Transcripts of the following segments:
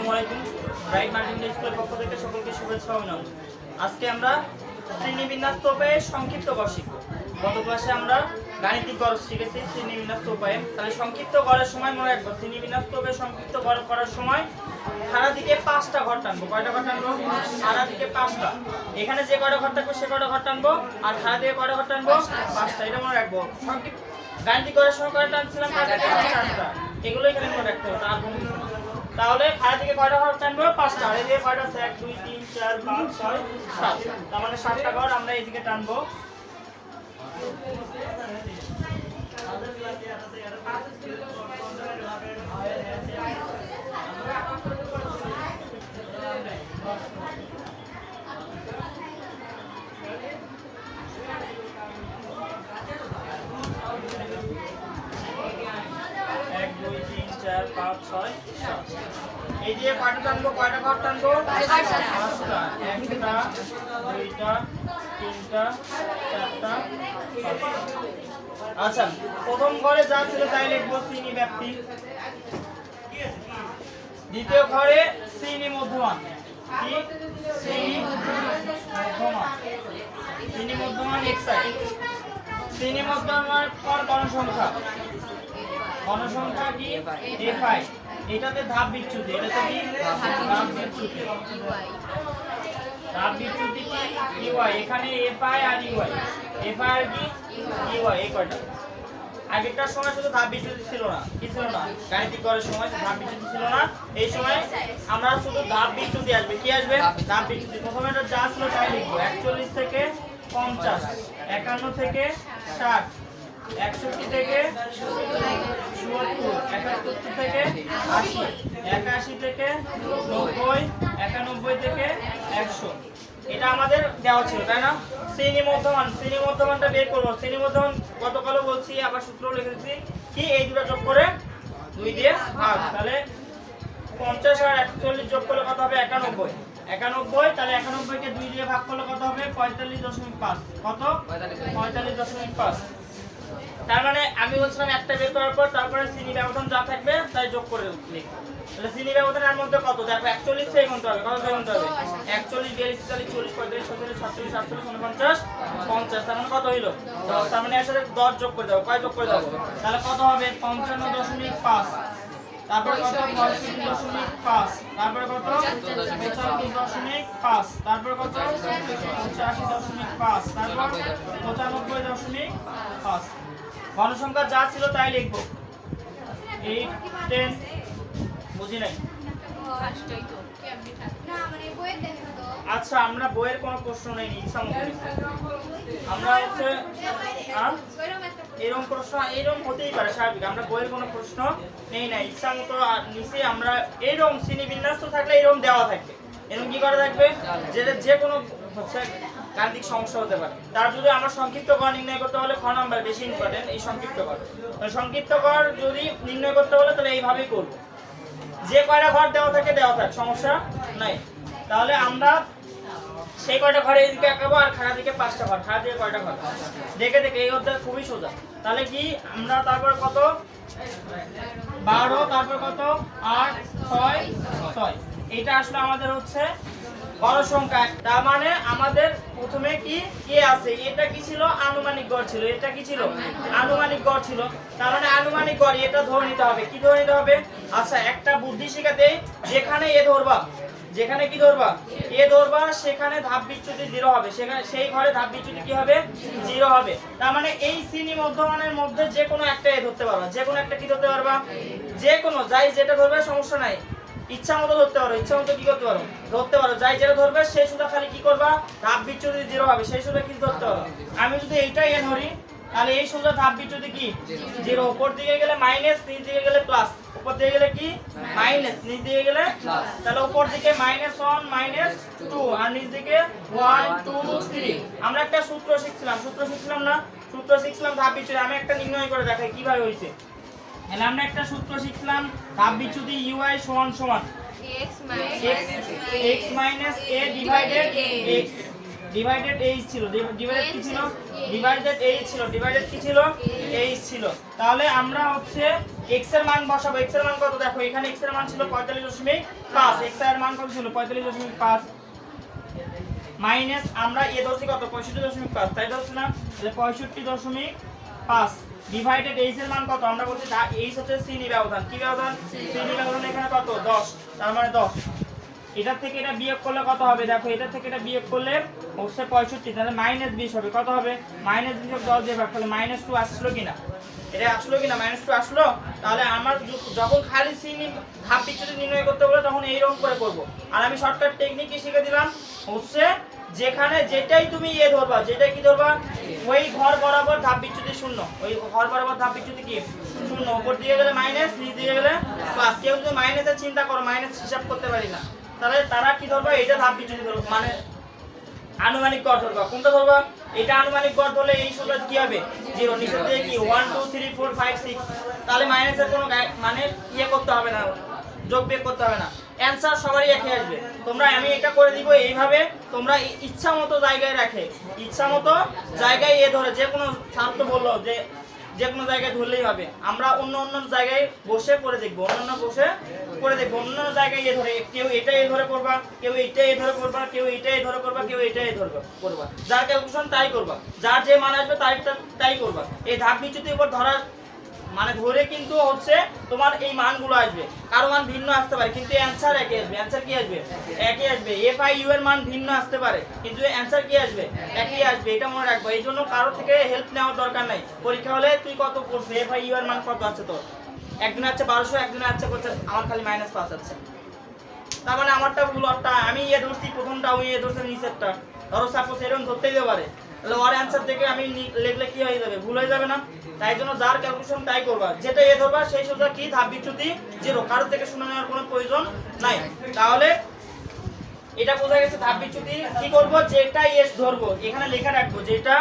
আসসালামু আলাইকুম। Bright multimedia স্কুলের পক্ষ থেকে সকলকে শুভেচ্ছা ও অভিনন্দন। আজকে আমরা শ্রেণীবিন্যাস উপায়ে সংক্ষিপ্ত গড় শিখব। গত ক্লাসে আমরা গাণিতিক গড় শিখেছি শ্রেণীবিন্যাস উপায়ে। তাহলে সংক্ষিপ্ত গড়ের সময় মনে রাখবো, শ্রেণীবিন্যাস উপায়ে সংক্ষিপ্ত গড় করার সময় সারা দিকে 5টা ঘর টানবো। কয়টা ঘর টানবো? সারা দিকে 5টা। এখানে যে কয়টা ঘর থাকবে সে কয়টা ঘর টানবো, আর সারা দিকে কয়টা ঘর টানবো? 5টা। এটা মনে রাখবো। সংক্ষিপ্ত গাণিতিক গড়ের সময় কয়টা টানছিলাম? 4টা। এগুলো এখানে মনে রাখতে হবে, আর কোনো কিছু না। তাহলে খাড়া দিকে কয়টা ঘর টানবো? 5টা। আর এদিকে কয়টা আছে? 1 2 3 4 5 6 7। তার মানে 7টা ঘর আমরা এদিকে টানবো। এই যে কয়টা টানবো? কয়টা ঘর টানবো? 5টা। 1টা 2টা 3টা 4টা 5টা। আচ্ছা, প্রথম ঘরে যা ছিল তাই লিখবো, শ্রেণী ব্যাপ্তি। দ্বিতীয় ঘরে শ্রেণী মধ্যমান। কি? শ্রেণী মধ্যমান। শ্রেণী মধ্যমান xi। শ্রেণী মধ্যমান পর গণসংখ্যা। গণসংখ্যা কি? fi। এটাতে ধাপ বিচ্যুতি। এটাতে কি? ধাপ বিচ্যুতি। ধাপ বিচ্যুতি কি? ey। এখানে fi আর ey। fi আর কি? ey। এই কয়টা। আগেরটার সময় শুধু ধাপ বিচ্যুতি ছিল না। কি ছিল না? গাণিতিক গড়ের সময় ধাপ বিচ্যুতি ছিল না। এই সময় আমরা শুধু ধাপ বিচ্যুতি আসবে। কি আসবে? ধাপ বিচ্যুতি। প্রথমে এটা যা ছিল তাই লিখবো। 41 থেকে 50, 51 থেকে 60, 61 থেকে 70, 71 থেকে 80, 81 থেকে 90, 91 থেকে 100। এটা আমাদের দেওয়া ছিল, তাই না? শ্রেণী মধ্যমান। শ্রেণী মধ্যমানটা বের করব। শ্রেণী মধ্যমান গতকালও বলছি, আবার সূত্র লিখেছি কি? এই দুটো যোগ করে 2 দিয়ে ভাগ। তাহলে 50 আর 41 যোগ করলে কত হবে? 91। 91। তাহলে 91 কে 2 দিয়ে ভাগ করলে কত হবে? 45.5। কত? 45.5। তার মানে আমি বলছিলাম একটা বের করার পর তারপরে শ্রেণী ব্যবধান যা থাকবে তাই যোগ করে লিখব। তাহলে শ্রেণী ব্যবধানের মধ্যে কত? দেখো 41 থেকে গুনতে হবে। কত থেকে গুনতে হবে? 41 42 43 40 45 46 47 48 49 50। তার মানে কত হইলো? 10। তার মানে এর সাথে 10 যোগ করে দাও। কয় যোগ করে দাও? তাহলে কত হবে? 55.5। তারপরে কত? 65.5। তারপরে কত? 75.5। তারপরে কত? 85.5। তারপর 95.5। গণসংখ্যা যা ছিল তাই লিখবো। 8 10 বুঝি নাই। আচ্ছা, আমরা বইয়ের কোনো প্রশ্ন নেই, ইচ্ছা মতো আমরা হচ্ছে এরকম প্রশ্ন এরকম হতেই পারে, স্বাভাবিক। আমরা বইয়ের কোনো প্রশ্ন নেই না, ইচ্ছা মতো নিচে আমরা এরকম শ্রেণী বিন্যাস তো থাকলে এরকম দেওয়া থাকবে। এরকম কি করা থাকবে? যেটা যে কোনো হচ্ছে গাণিতিক সমস্যা হতে পারে। তার যদি আমরা সংক্ষিপ্ত গড় নির্ণয় করতে হলে খ নাম্বার বেশি ইম্পর্টেন্ট, এই সংক্ষিপ্ত গড়। সংক্ষিপ্ত গড় যদি নির্ণয় করতে হলে তাহলে এইভাবেই করব। যে কয়টা ঘর দেওয়া থাকে দেওয়া থাক, সমস্যা নাই। তাহলে আমরা সেই কয়টা ঘরে এদিকে আঁকাবো, আর খাড়া দিকে 5টা ঘর। খাড়া দিকে কয়টা ঘর দেখে দেখে, এই অধ্যায় খুবই সোজা। তাহলে কি আমরা তারপর কত? 12। তারপর কত? 8 6 6। এটা আসলে আমাদের হচ্ছে গণসংখ্যা। তার মানে আমাদের প্রথমে কি কে আছে? এটা কি ছিল? আনুমানিক গড় ছিল। এটা কি ছিল? আনুমানিক গড় ছিল। তার মানে আনুমানিক গড়, এটা ধরে নিতে হবে। কি ধরে নিতে হবে? আচ্ছা, একটা বুদ্ধি শিখাতে, যেখানে এ ধরবা, যেখানে কি ধরবা? এ ধরবা, সেখানে ধাপ বিচ্যুতি 0 হবে। সেখানে সেই ঘরে ধাপ বিচ্যুতি কি হবে? 0 হবে। তার মানে এই শ্রেণী মধ্যমানের মধ্যে যে কোনো একটা এ ধরতে পারবা। যে কোনো একটা কি ধরতে পারবা? যে কোনো, যাই যেটা ধরবে সমস্যা নাই, ইচ্ছা মতো ধরতে পারো। ইচ্ছা মতো কি করতে পারো? ধরতে পারো। যাই যেটা ধরবে সেই সুদা খালি কি করবা? ধাপ বিচ্যুতি 0 হবে, সেই সুদা কি ধরতে পারো। আমি যদি এইটাই এ ধরি, তাহলে এই সুদা ধাপ বিচ্যুতি কি? 0। উপর দিকে গেলে মাইনাস, নিচ দিকে গেলে প্লাস। উপর দিকে গেলে কি? মাইনাস, নিচ দিকে গেলে প্লাস। তাহলে উপর দিকে -1 -2, আর নিচ দিকে 1 2 3। আমরা একটা সূত্র শিখছিলাম। সূত্র শিখছিলাম না? সূত্র শিখছিলাম ধাপ বিচ্যুতি। আমি একটা নির্ণয় করে দেখাই কিভাবে হইছে। তাহলে আমরা একটা সূত্র শিখলাম, ধাপ বিচ্যুতি ui সমান সমান x - a divided x। Divided H ছিল, ডিভাইডেড কি ছিল, ডিভাইডেড এইচ ছিল, ডিভাইডেড কি ছিল, এইচ ছিল। তাহলে আমরা হচ্ছে x এর মান বসাবো। x এর মান কত দেখো, এখানে x এর মান ছিল 45.5, x এর মান কত ছিল 45.5 মাইনাস আমরা এ ধরছি কত 65.5, তাই ধরছি না, তাহলে 65.5 ডিভাইডেড এইচ এর মান কত, আমরা বলছি এইচ হচ্ছে শ্রেণী ব্যবধান, কি ব্যবধান, শ্রেণী ব্যবধান, এখানে কত 10, তার মানে 10। এটা থেকে এটা বিয়োগ করলে কত হবে দেখো, এটা থেকে এটা বিয়োগ করলে হচ্ছে 65, তাহলে -20 হবে, কত হবে -20 10 দিয়ে ভাগ, তাহলে -2 আসলো কিনা, এটা আসলো কিনা, -2 আসলো। তাহলে আমার যখন খালি শ্রেণী ধাপ বিচ্যুতি নির্ণয় করতে বলে তখন এইরকম করে করব। আর আমি শর্টকাট টেকনিক কি শিখে দিলাম হচ্ছে যেখানে যেটাই তুমি ধরবা, যেটা কি ধরবা, ওই ঘর বরাবর ধাপ বিচ্যুতি শূন্য, ওই ঘর বরাবর ধাপ বিচ্যুতি কি শূন্য, উপর দিয়ে গেলে মাইনাস, নিচ দিয়ে গেলে প্লাস। কেউ যদি মাইনাসের চিন্তা করো, মাইনাস হিসাব করতে পারি না, তাহলে তারা কি ধরবা, এটা ধাপ বিচ্যুতি ধরবো, মানে আনুমানিক গড় ধরবা। কোনটা ধরবা, এটা আনুমানিক গড় ধরলে এই সূত্র কি হবে 0, নিচে দিয়ে কি 1 2 3 4 5 6, তাহলে মাইনাসের কোনো মানে করতে হবে না, যোগ বিয়োগ করতে হবে না, অ্যানসার সবারই একই আসবে। তোমরা আমি এটা করে দিব এইভাবে, তোমরা ইচ্ছা মতো জায়গায় রাখে, ইচ্ছা মতো জায়গায় ধরে, যে কোনো ছাত্র বললো যে কোনো জায়গায় ধরলেই হবে। আমরা অন্য অন্য জায়গায় বসে করে দেখবো, অন্য বসে করে দেখবো, অন্য জায়গায় ধরে, কেউ এটা ধরে করবা, কেউ এইটা ধরে করবা, কেউ এইটা ধরে করবা, কেউ এইটা ধরে করবা, যার ক্যালকুলেশন তাই করবা, যার যে মান আসবে তাই করবা। এই ধাপ বিচ্যুতির উপর ধরার মানে ধরে কিন্তু হচ্ছে তোমার এই মানগুলো আসবে, কারো মান ভিন্ন আসতে পারে কিন্তু অ্যানসার একই আসবে। অ্যানসার কি আসবে, একই আসবে। এফ আই ইউ এর মান ভিন্ন আসতে পারে কিন্তু অ্যানসার কি আসবে, একই আসবে, এটা মনে রাখবো। এই জন্য কারো থেকে হেল্প নেওয়ার দরকার নাই। পরীক্ষা হলে তুই কত করছিস, এফ আই ইউ এর মান কত আছে তোর, একদিনে আছে 1200, একদিনে আছে করছে আমার খালি -5 আছে, তার মানে আমারটা ভুল, আমি ধরছি প্রথমটা, ওই ধরছে নিচেরটা, ধরো সাপোজ এরকম ধরতেই দিতে পারে, তাহলে ওর অ্যানসার থেকে আমি লিখলে কি হয়ে যাবে, ভুল হয়ে যাবে না। তাই জন্য যার ক্যালকুলেশন তাই করবা, যেটা ধরবা সেই সূত্র কি ধাপ বিচ্যুতি 0, কারো থেকে শুনে নেওয়ার কোনো প্রয়োজন নাই। তাহলে এটা বোঝা গেছে ধাপ বিচ্যুতি কি করব, যেটা ধরবো এখানে লেখা রাখবো, যেটা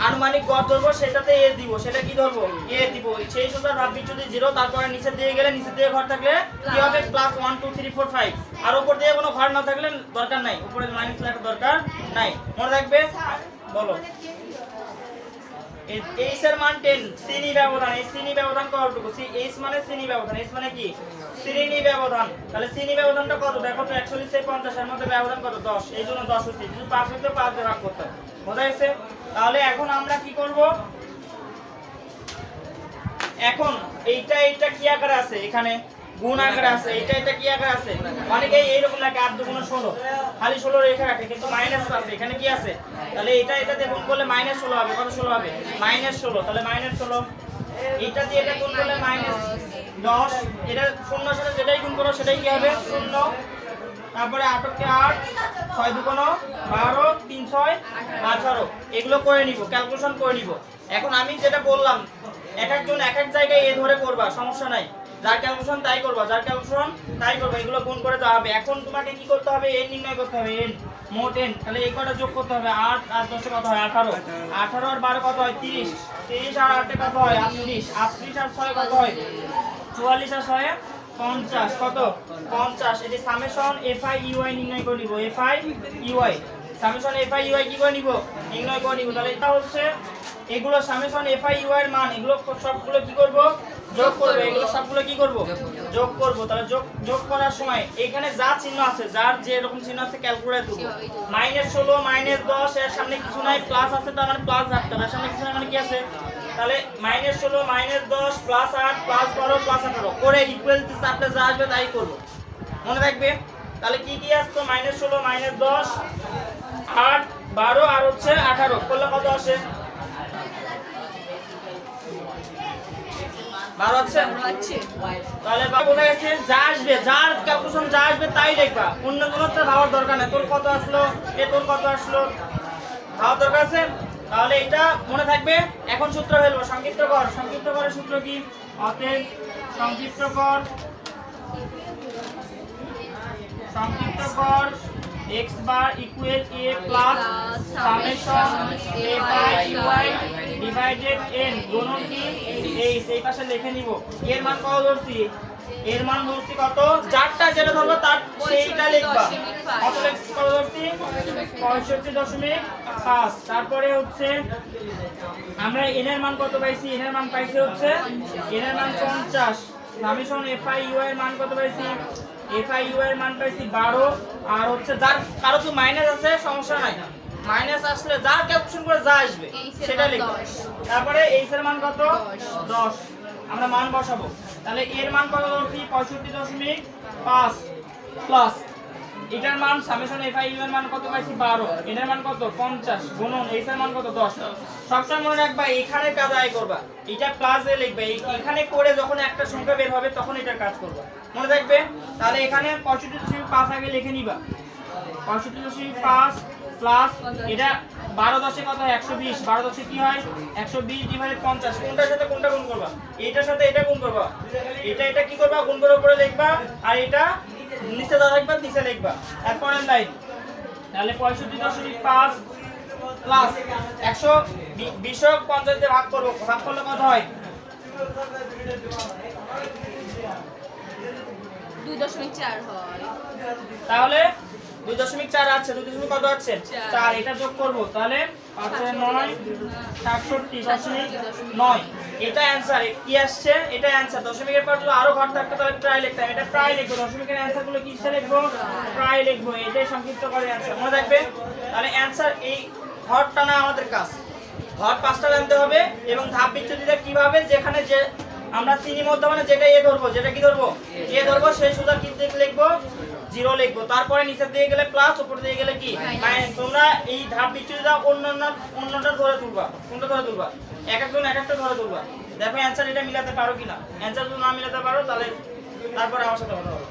আনুমানিক গড় ধরবো সেটাতে দিব, সেটা কি ধরবো দিব, সেই সূত্র ধাপ বিচ্যুতি 0, তারপরে নিচে দিয়ে গেলে নিচে দিয়ে ঘর থাকলে কি হবে +1 2 3 4 5, আর উপর দিয়ে কোনো ঘর না থাকলে দরকার নাই, উপরে মাইনাস লেখার দরকার নাই, মনে রাখবে। বলো এইচ এর মান 10, শ্রেণী ব্যবধান, এই শ্রেণী ব্যবধান কতটুকু, এইচ মানে শ্রেণী ব্যবধান, এইচ মানে কি শ্রেণী ব্যবধান, তাহলে শ্রেণী ব্যবধানটা কত দেখো তো, 41 থেকে 50 এর মধ্যে ব্যবধান কত 10, এই জন্য 10 হচ্ছে, যদি 5 হতো 5 দিয়ে ভাগ করতে, বোঝা গেছে। তাহলে এখন আমরা কি করব, এখন এইটা কি আকারে আছে, এখানে গুণ আকারে আছে, এটা কি আকারে আছে, অনেকেই এইরকম লাগে 8 2 16, খালি 16 রেখে রাখে কিন্তু মাইনাস আছে, এখানে কি আছে, তাহলে এটা গুণ করলে -16 হবে, কত 16 হবে -16, তাহলে -16, এটা দিয়ে এটা গুণ করলে -10, এটা 0 সাথে যেটাই গুণ করো সেটাই কি হবে 0, তারপরে 8 কে 8 6 2 12 3 6 18, এগুলো করে নিব, ক্যালকুলেশন করে নিব। এখন আমি যেটা বললাম এক একজন এক এক জায়গায় ধরে করবা, সমস্যা নাই, যার ক্যালকুলেশন তাই করবা, যার ক্যালকুলেশন তাই করবা, এগুলো গুণ করে দেওয়া হবে। এখন তোমাকে কি করতে হবে, n নির্ণয় করতে হবে, n মোট n, তাহলে এই কটা যোগ করতে হবে, 8 আর 10 কত হয় 18, 18 আর 12 কত হয় 30, 30 আর 8 কত হয় 38, 38 আর 6 কত হয় 44, আর 6 50, কত 50, এটি সামেশন fi ui নির্ণয় করে নিব, fi ui summation fi ui কি করে নিব, নির্ণয় করে নিব। তাহলে এটা হচ্ছে এগুলো সামেশন fi ui এর মান, এগুলো সবগুলো কি করব, যোগ করব, এগুলো সবগুলো কি করব, যোগ করব। তাহলে যোগ করার সময় এখানে যা চিহ্ন আছে, যার যে এরকম চিহ্ন আছে ক্যালকুলেট দেব, -16 -10 এর সামনে কিছু নাই, প্লাস আছে তার মানে প্লাস রাখতে হবে, এর সামনে কিছু নাই মানে কি আছে, তাহলে -16 -10 +8 +12 +18 করে ইকুয়াল টু চাপটা যা আসবে তাই করব, মনে রাখবে। তাহলে কি কি আসতো, -16 -10 8 12 আর হচ্ছে 18 করলে কত আসে 12 আছে, তাহলে বোঝা গেছে যা আসবে, যার ক্যালকুলেশন যা আসবে তাই লিখবা, অন্য কোনোটা ভাবার দরকার নেই, তোর কত আসলো তোর কত আসলো ভাবার দরকার আছে। তাহলে এটা মনে থাকবে। এখন সূত্র ফেলবো, সংক্ষিপ্ত করের সূত্র কি, অতএব সংক্ষিপ্ত কর x bar equal a plus summation fi ui divided n গুণন কি h, এই পাশে লিখে নিব, এর মান কত ধরছি, এর মান ধরছি কত, যারটা যেটা ধরবো তার সেইটা লিখবা। কত কত ধরছি 65.5। তারপরে হচ্ছে আমরা n এর মান কত পাইছি, n এর মান পাইছি হচ্ছে n এর মান 50। সামেশন FIU এর মান কত পাইছি, FIU এর মান পাইছি 12। আর হচ্ছে যার কারো তো মাইনাস আছে সমস্যা নাই, মাইনাস আসলে যার ক্যালকুলেশন করে যা আসবে সেটা লিখব। তারপরে এইচ এর মান কত 10, আমরা মান বসাবো। তাহলে এর মান কত ধরছি 65.5 প্লাস এটার মান সামেশন FIU এর মান কত পাইছি 12, এর মান কত 50 গুণন এইচ এর মান কত 10। সবসময় মনে রাখবা এখানে কাজ আয় করবা, এটা প্লাসে লিখবে, এখানে করে যখন একটা সংখ্যা বের হবে তখন এটার কাজ করবা, মনে রাখবে। তাহলে এখানে 65.5 আগে লিখে নিবা, 65.5 প্লাস এটা 12 10 কত হয় 120, 12 10 কি হয় 120 ডিভাইডেড 50। কোনটার সাথে কোনটা গুণ করবা, এটার সাথে এটা গুণ করবা, এটা এটা কি করবা গুণ করে উপরে লিখবা, আর এটা নিচে দাও রাখবা নিচে লিখবা। এরপরের লাইন, তাহলে 65.5 প্লাস 120 50 দিয়ে ভাগ করব, ভাগ করলে কত হয় 2.4 হয়। তাহলে 2.4 আছে, 2 কত আছে 4, এটা যোগ করব তাহলে 5 এর 9 67.9। এটা অ্যানসার কি আসছে, এটা অ্যানসার। দশমিকের পর যদি আরো ঘর থাকতো তাহলে প্রায় লিখতাম, এটা প্রায় লিখবো। দশমিকের অ্যানসার গুলো কি হিসেবে লিখবো, প্রায় লিখবো, এটাই সংক্ষিপ্ত করে অ্যানসার, মনে রাখবে। তাহলে অ্যানসার এই ঘরটা না আমাদের কাজ, ঘর 5টা জানতে হবে এবং ধাপ বিচ্যুতিটা কিভাবে, যেখানে যে আমরা চিনি মধ্যমানে যেটা এ ধরবো, যেটা কি ধরবো এ ধরবো, সেই সুদা কি লিখবো 0 লিখবো। তারপরে নিচের দিকে গেলে প্লাস, উপর দিকে গেলে কি মাইনাস। তোমরা এই ধাপ বিচ্যুতিটা অন্যটা ধরে তুলবা, কোনটা ধরে তুলবা, এক একজন এক একটা ধরে তুলবা। দেখো অ্যানসার এটা মিলাতে পারো কিনা, অ্যানসার যদি না মিলাতে পারো তাহলে তারপরে আমার সাথে কথা হবে।